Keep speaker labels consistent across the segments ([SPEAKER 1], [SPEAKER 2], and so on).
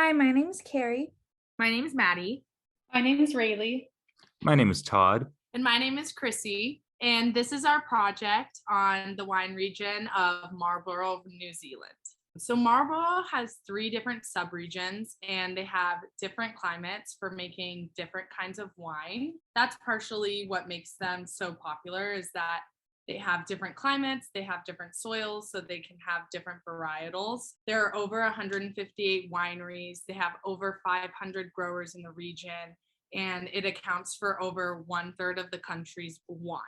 [SPEAKER 1] Hi, my name's Carrie.
[SPEAKER 2] My name is Maddie.
[SPEAKER 3] My name is Rayleigh.
[SPEAKER 4] My name is Todd.
[SPEAKER 2] And my name is Chrissy. And this is our project on the wine region of Marlborough, New Zealand. So Marlborough has three different subregions and they have different climates for making different kinds of wine. That's partially what makes them so popular, is that they have different climates, they have different soils, so they can have different varietals. There are over 158 wineries. They have over 500 growers in the region, and it accounts for over 1/3 of the country's wine.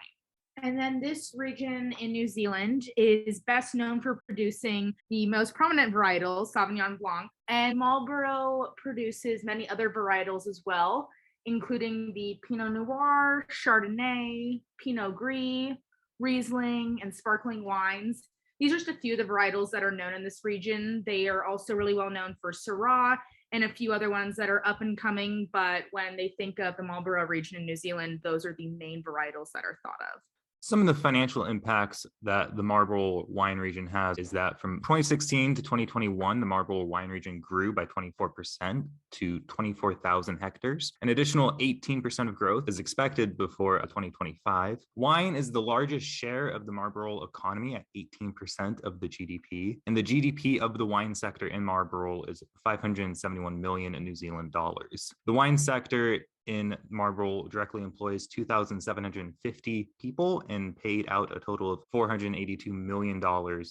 [SPEAKER 3] And then this region in New Zealand is best known for producing the most prominent varietals, Sauvignon Blanc. And Marlborough produces many other varietals as well, including the Pinot Noir, Chardonnay, Pinot Gris, Riesling, and sparkling wines. These are just a few of the varietals that are known in this region. They are also really well known for Syrah and a few other ones that are up and coming. But when they think of the Marlborough region in New Zealand, those are the main varietals that are thought of.
[SPEAKER 4] Some of the financial impacts that the Marlborough wine region has is that from 2016 to 2021, the Marlborough wine region grew by 24% to 24,000 hectares. An additional 18% of growth is expected before 2025. Wine is the largest share of the Marlborough economy at 18% of the GDP. And the GDP of the wine sector in Marlborough is 571 million New Zealand dollars. The wine sector in Marlborough directly employs 2,750 people and paid out a total of $482 million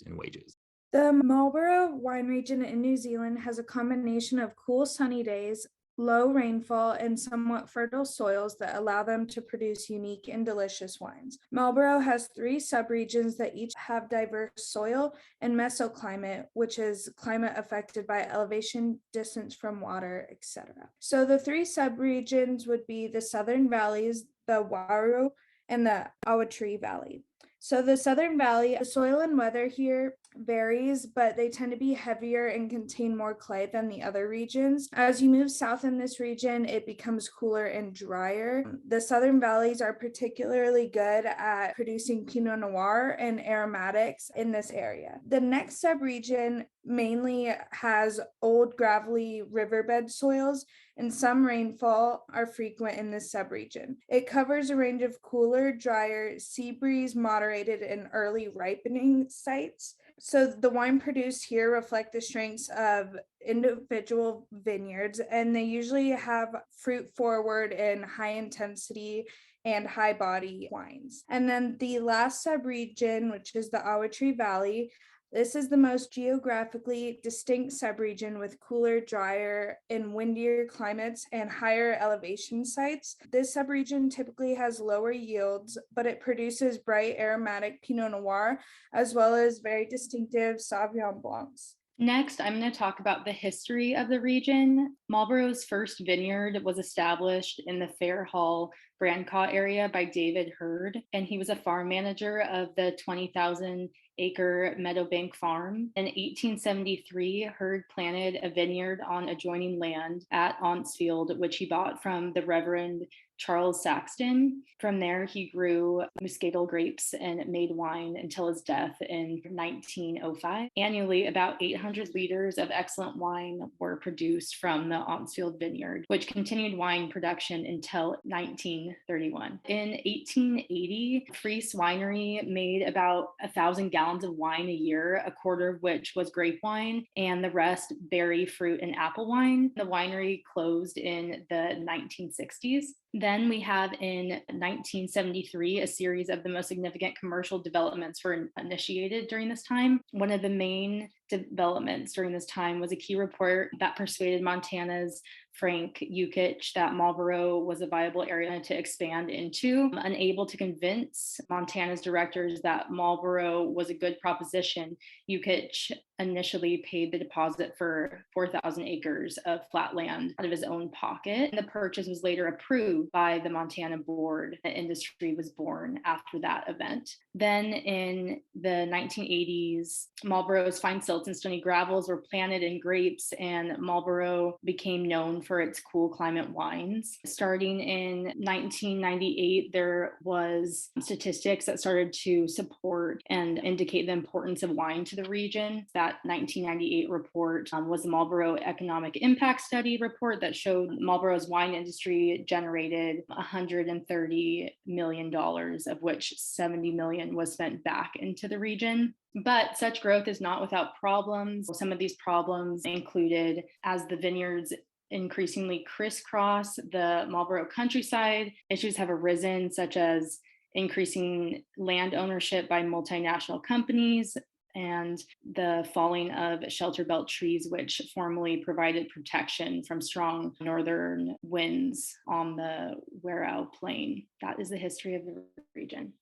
[SPEAKER 4] in wages.
[SPEAKER 1] The Marlborough wine region in New Zealand has a combination of cool, sunny days, low rainfall, and somewhat fertile soils that allow them to produce unique and delicious wines. Marlborough has three subregions that each have diverse soil and mesoclimate, which is climate affected by elevation, distance from water, etc. So the three subregions would be the Southern Valleys, the Wairau, and the Awatere Valley. So the Southern Valley, the soil and weather here varies, but they tend to be heavier and contain more clay than the other regions. As you move south in this region, it becomes cooler and drier. The Southern Valleys are particularly good at producing Pinot Noir and aromatics in this area. The next subregion mainly has old gravelly riverbed soils, and some rainfall are frequent in this subregion. It covers a range of cooler, drier, sea breeze moderated and early ripening sites. So the wine produced here reflect the strengths of individual vineyards, and they usually have fruit forward and high intensity and high body wines. And then the last subregion, which is the Awatere Valley, this is the most geographically distinct subregion with cooler, drier, and windier climates and higher elevation sites. This subregion typically has lower yields, but it produces bright aromatic Pinot Noir as well as very distinctive Sauvignon Blancs.
[SPEAKER 3] Next, I'm going to talk about the history of the region. Marlborough's first vineyard was established in the Fair Hall, Brancott area by David Hurd, and he was a farm manager of the 20,000-acre Meadowbank Farm. In 1873, Hurd planted a vineyard on adjoining land at Auntsfield, which he bought from the Reverend Charles Saxton. From there, he grew muscatel grapes and made wine until his death in 1905. Annually, about 800 liters of excellent wine were produced from the Auntsfield vineyard, which continued wine production until 1931. In 1880, Fries Winery made about 1,000 gallons of wine a year, a quarter of which was grape wine, and the rest berry, fruit, and apple wine. The winery closed in the 1960s. Then we have in 1973, a series of the most significant commercial developments were initiated during this time. One of the main developments during this time was a key report that persuaded Montana's Frank Yukich that Marlborough was a viable area to expand into. Unable to convince Montana's directors that Marlborough was a good proposition, Yukich initially paid the deposit for 4,000 acres of flat land out of his own pocket. And the purchase was later approved by the Montana board. The industry was born after that event. Then in the 1980s, Marlborough's fine silk silts and stony gravels were planted in grapes, and Marlborough became known for its cool climate wines. Starting in 1998, there was statistics that started to support and indicate the importance of wine to the region. That 1998 report was the Marlborough Economic Impact Study report that showed Marlborough's wine industry generated $130 million, of which 70 million was spent back into the region. But such growth is not without problems. Some of these problems included, as the vineyards increasingly crisscross the Marlborough countryside, issues have arisen, such as increasing land ownership by multinational companies and the falling of shelter belt trees, which formerly provided protection from strong northern winds on the Wirral Plain. That is the history of the region.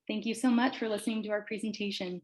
[SPEAKER 3] Thank you so much for listening to our presentation.